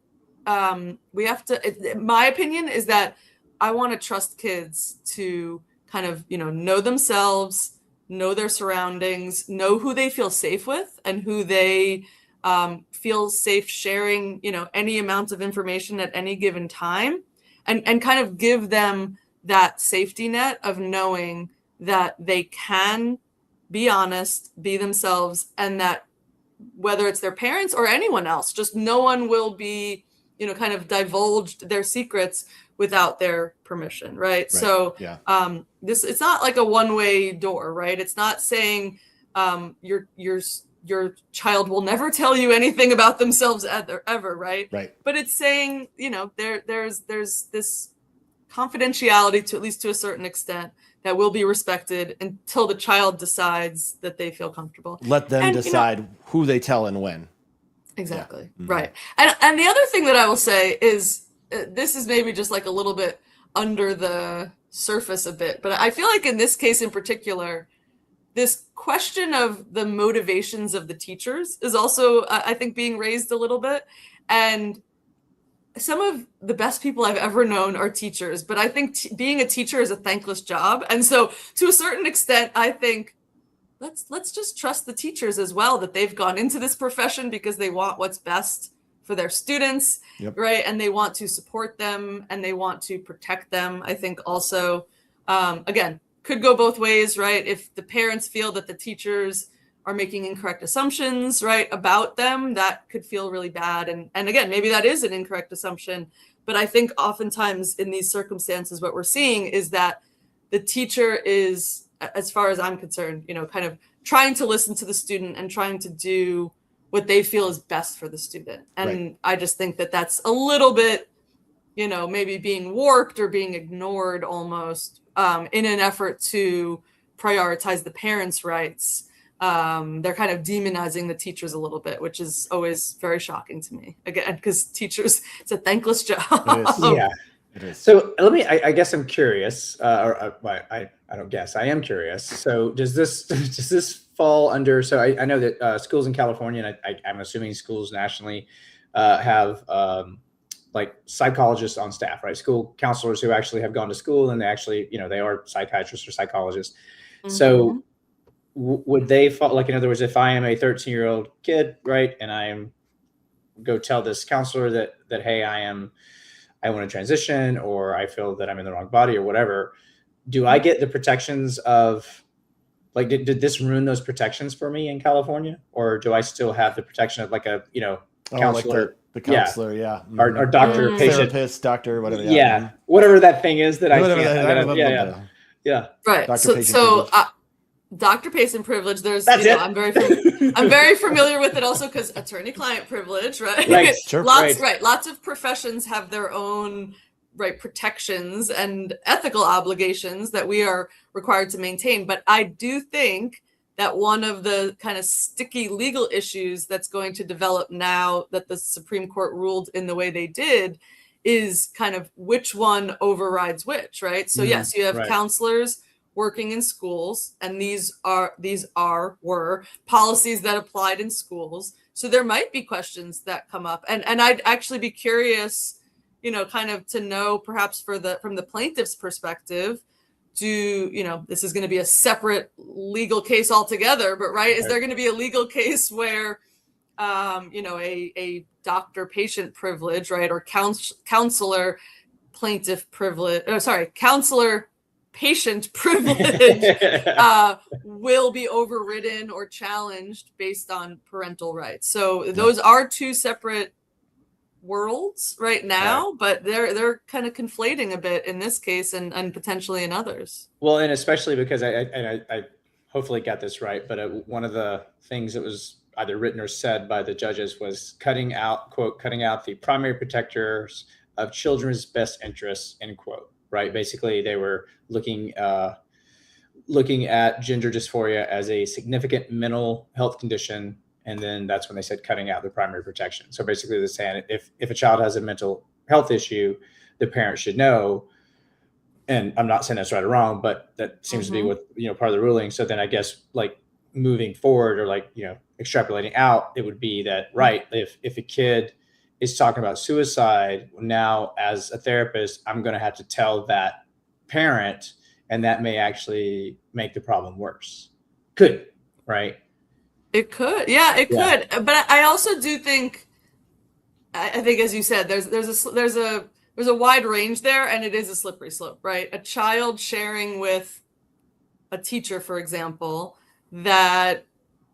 we have to, my opinion is that I want to trust kids to kind of, know themselves, know their surroundings, know who they feel safe with, and who they feel safe sharing, any amount of information at any given time, and kind of give them that safety net of knowing that they can be honest, be themselves, and that whether it's their parents or anyone else, just no one will be, kind of divulged their secrets without their permission, right? So yeah. It's not like a one-way door, right? It's not saying your child will never tell you anything about themselves ever, right? Right. But it's saying, there's this confidentiality, to at least to a certain extent, that will be respected until the child decides that they feel comfortable. Let them decide who they tell and when. Exactly. Yeah. Right. And the other thing that I will say is, this is maybe just like a little bit under the surface a bit, but I feel like in this case in particular, this question of the motivations of the teachers is also, I think, being raised a little bit. And some of the best people I've ever known are teachers, but I think being a teacher is a thankless job. And so to a certain extent, I think let's just trust the teachers as well, that they've gone into this profession because they want what's best for their students, right? And they want to support them and they want to protect them. I think also, again, could go both ways, right? If the parents feel that the teachers are making incorrect assumptions, right, about them, that could feel really bad. And again, maybe that is an incorrect assumption. But I think oftentimes in these circumstances, what we're seeing is that the teacher is, as far as I'm concerned, kind of trying to listen to the student and trying to do what they feel is best for the student. And right. I just think that that's a little bit, maybe being warped or being ignored almost in an effort to prioritize the parents' rights. They're kind of demonizing the teachers a little bit, which is always very shocking to me. Again, because teachers, it's a thankless job. It is. Yeah. It is. So let me, I guess I'm curious, I don't guess, I am curious. So does this fall under, so I know that schools in California, and I'm assuming schools nationally have like psychologists on staff, right? School counselors who actually have gone to school and they actually, they are psychiatrists or psychologists. Mm-hmm. So would they fall, like, in other words, if I am a 13-year-old kid, right, and I go tell this counselor that hey, I want to transition, or I feel that I'm in the wrong body or whatever, do I get the protections of, like, did this ruin those protections for me in California, or do I still have the protection of like a, counselor? Like the counselor, yeah. Or doctor, patient. Therapist, doctor, whatever. Yeah. Whatever that thing is that Yeah. Right. Doctor, so doctor patient privilege. There's, That's it. I'm very familiar with it also because attorney-client privilege, right? Right. Sure. Lots of professions have their own protections and ethical obligations that we are required to maintain. But I do think that one of the kind of sticky legal issues that's going to develop now that the Supreme Court ruled in the way they did is kind of which one overrides which, right? So yes, you have counselors working in schools, and these were policies that applied in schools. So there might be questions that come up, and I'd actually be curious, kind of to know perhaps from the plaintiff's perspective, this is going to be a separate legal case altogether, but is there going to be a legal case where a doctor-patient privilege, right, or counselor plaintiff privilege, counselor patient privilege will be overridden or challenged based on parental rights. So those are two separate worlds right now, but they're kind of conflating a bit in this case and potentially in others. Well, and especially because I hopefully got this right, but one of the things that was either written or said by the judges was cutting out the primary protectors of children's best interests, end quote. Right. Basically, they were looking at gender dysphoria as a significant mental health condition. And then that's when they said cutting out the primary protection. So basically they're saying if a child has a mental health issue, the parent should know. And I'm not saying that's right or wrong, but that seems to be what, part of the ruling. So then I guess like moving forward or extrapolating out, it would be that, if a kid is talking about suicide, now as a therapist, I'm going to have to tell that parent, and that may actually make the problem worse. Could, right? It could. Yeah, it could. But I also do think, I think, as you said, there's a wide range there, and it is a slippery slope, right? A child sharing with a teacher, for example, that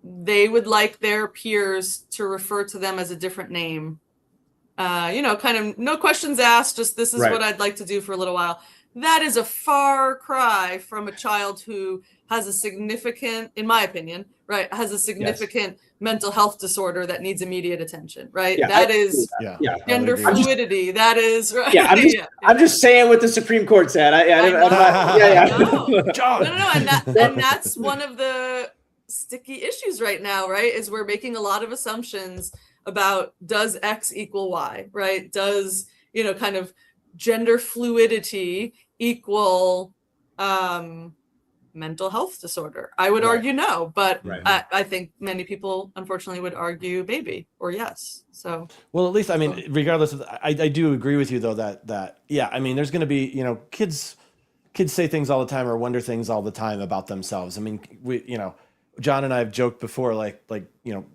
they would like their peers to refer to them as a different name. Kind of no questions asked, just this is what I'd like to do for a little while. That is a far cry from a child who has a significant, in my opinion, mental health disorder that needs immediate attention, right? Yeah, that is gender fluidity. That is right. Yeah, I'm just saying what the Supreme Court said. No, and that's one of the sticky issues right now, right? Is we're making a lot of assumptions about does X equal Y, right? Does, kind of gender fluidity equal mental health disorder? I would argue no, but I think many people unfortunately would argue maybe or yes. So, well, at least, I mean, regardless of, I do agree with you though that there's going to be, kids say things all the time or wonder things all the time about themselves. I mean, John and I have joked before, like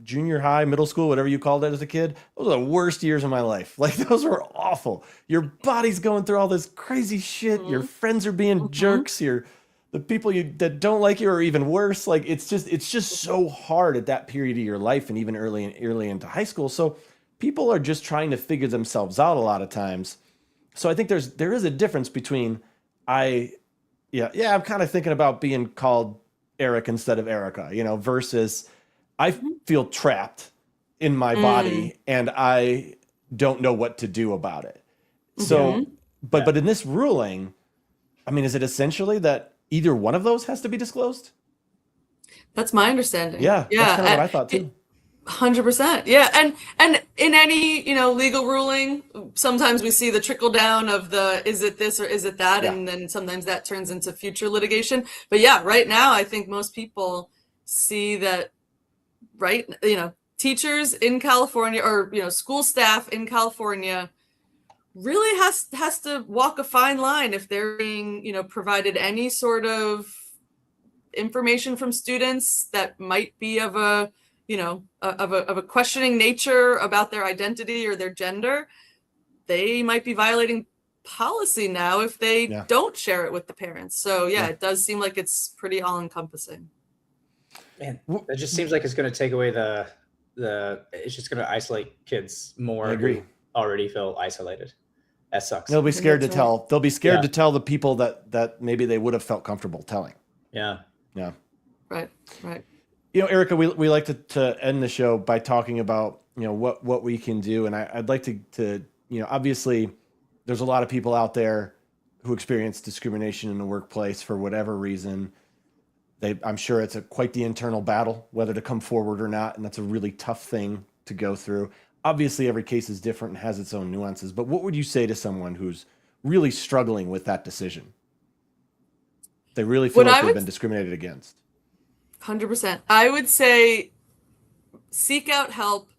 junior high, middle school, whatever you called it as a kid, those are the worst years of my life. Like those were awful. Your body's going through all this crazy shit. Your friends are being jerks. The people that don't like you are even worse. Like it's just so hard at that period of your life, and even early into high school. So people are just trying to figure themselves out a lot of times. So I think there is a difference between I'm kind of thinking about being called Eric instead of Erica, versus I feel trapped in my body and I don't know what to do about it. So, but in this ruling, I mean, is it essentially that either one of those has to be disclosed? That's my understanding. Yeah. That's kind of what I thought too. 100%. Yeah. And in any, legal ruling, sometimes we see the trickle down of is it this or is it that? Yeah. And then sometimes that turns into future litigation. But right now, I think most people see that, teachers in California or, school staff in California really has to walk a fine line if they're being, provided any sort of information from students that might be of a questioning nature about their identity or their gender. They might be violating policy now if they don't share it with the parents. So it does seem like it's pretty all encompassing. Man, it just seems like it's going to take away it's just going to isolate kids more. I agree. Who already feel isolated. That sucks. They'll be scared to tell. They'll be scared to tell the people that maybe they would have felt comfortable telling. Yeah. Yeah. Right. Erica, we like to end the show by talking about, what we can do. And I'd like to obviously there's a lot of people out there who experience discrimination in the workplace for whatever reason. I'm sure it's quite the internal battle, whether to come forward or not. And that's a really tough thing to go through. Obviously, every case is different and has its own nuances. But what would you say to someone who's really struggling with that decision? They really feel like they've been discriminated against. 100%. I would say seek out help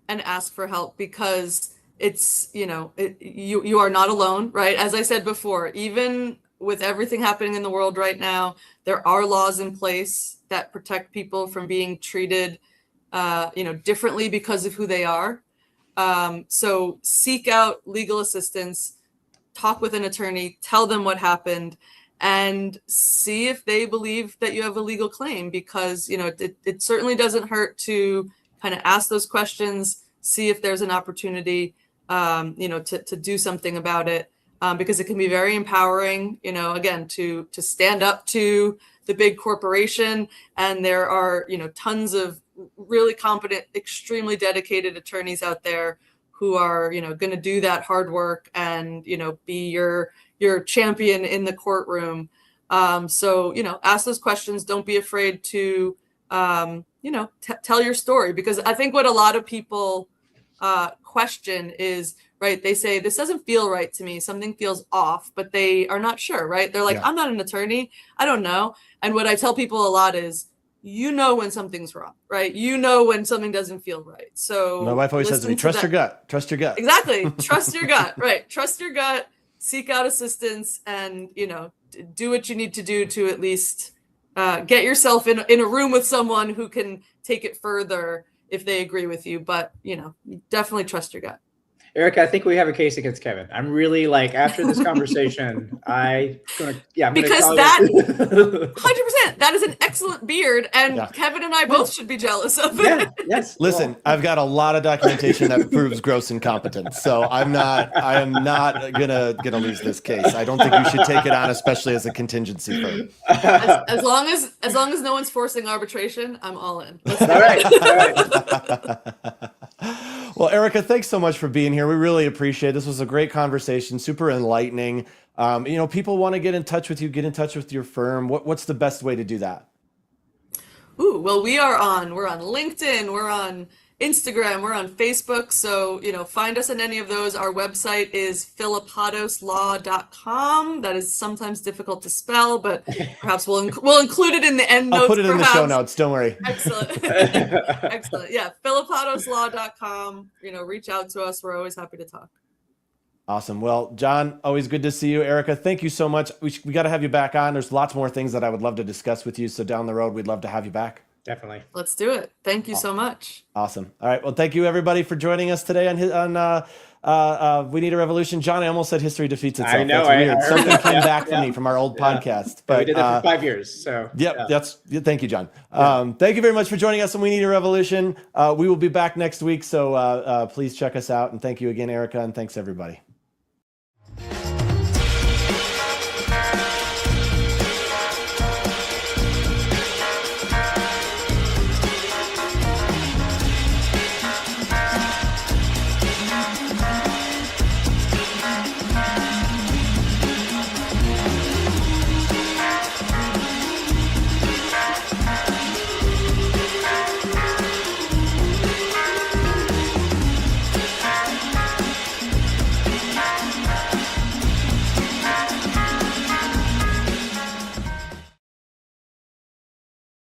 and ask for help, because it's, you are not alone, right? As I said before, even with everything happening in the world right now, there are laws in place that protect people from being treated, differently because of who they are. So seek out legal assistance, talk with an attorney, tell them what happened, and see if they believe that you have a legal claim, because, it certainly doesn't hurt to kind of ask those questions, see if there's an opportunity, to do something about it. Because it can be very empowering, again, to stand up to the big corporation. And there are, tons of really competent, extremely dedicated attorneys out there who are, going to do that hard work and, be your champion in the courtroom. So, ask those questions. Don't be afraid to, tell your story, because I think what a lot of people question is, right, they say, this doesn't feel right to me, something feels off, but they are not sure, right? They're like, I'm not an attorney, I don't know. And what I tell people a lot is, when something's wrong, right? When something doesn't feel right. So my wife always says to me, trust your gut. Exactly. Trust your gut, right? Trust your gut, seek out assistance, and, do what you need to do to at least get yourself in a room with someone who can take it further if they agree with you. But, definitely trust your gut. Erica, I think we have a case against Kevin. I'm really after this conversation, because that 100%, that is an excellent beard, and Kevin and I both should be jealous of it. Yeah, yes. Listen, I've got a lot of documentation that proves gross incompetence, so I am not gonna lose this case. I don't think you should take it on, especially as a contingency firm. As long as no one's forcing arbitration, I'm all in. All right. Well, Erica, thanks so much for being here. We really appreciate it. This was a great conversation, super enlightening. People want to get in touch with you, get in touch with your firm. What's the best way to do that? Ooh, well, we're on LinkedIn, we're on Instagram, we're on Facebook. So, find us in any of those. Our website is filappatoslaw.com. That is sometimes difficult to spell, but perhaps we'll include it in the end notes. I'll put it in the show notes. Don't worry. Excellent. Excellent. Yeah. Filappatoslaw.com. Reach out to us. We're always happy to talk. Awesome. Well, John, always good to see you. Erica, thank you so much. We got to have you back on. There's lots more things that I would love to discuss with you. So down the road, we'd love to have you back. Definitely. Let's do it. Thank you so much. Awesome. All right. Well, thank you everybody for joining us today on We Need a Revolution. John, I almost said history defeats itself. I know. That's weird. Something came back for me from our old podcast. But we did that for 5 years. So thank you, John. Thank you very much for joining us on We Need a Revolution. We will be back next week. So please check us out. And thank you again, Erica. And thanks everybody.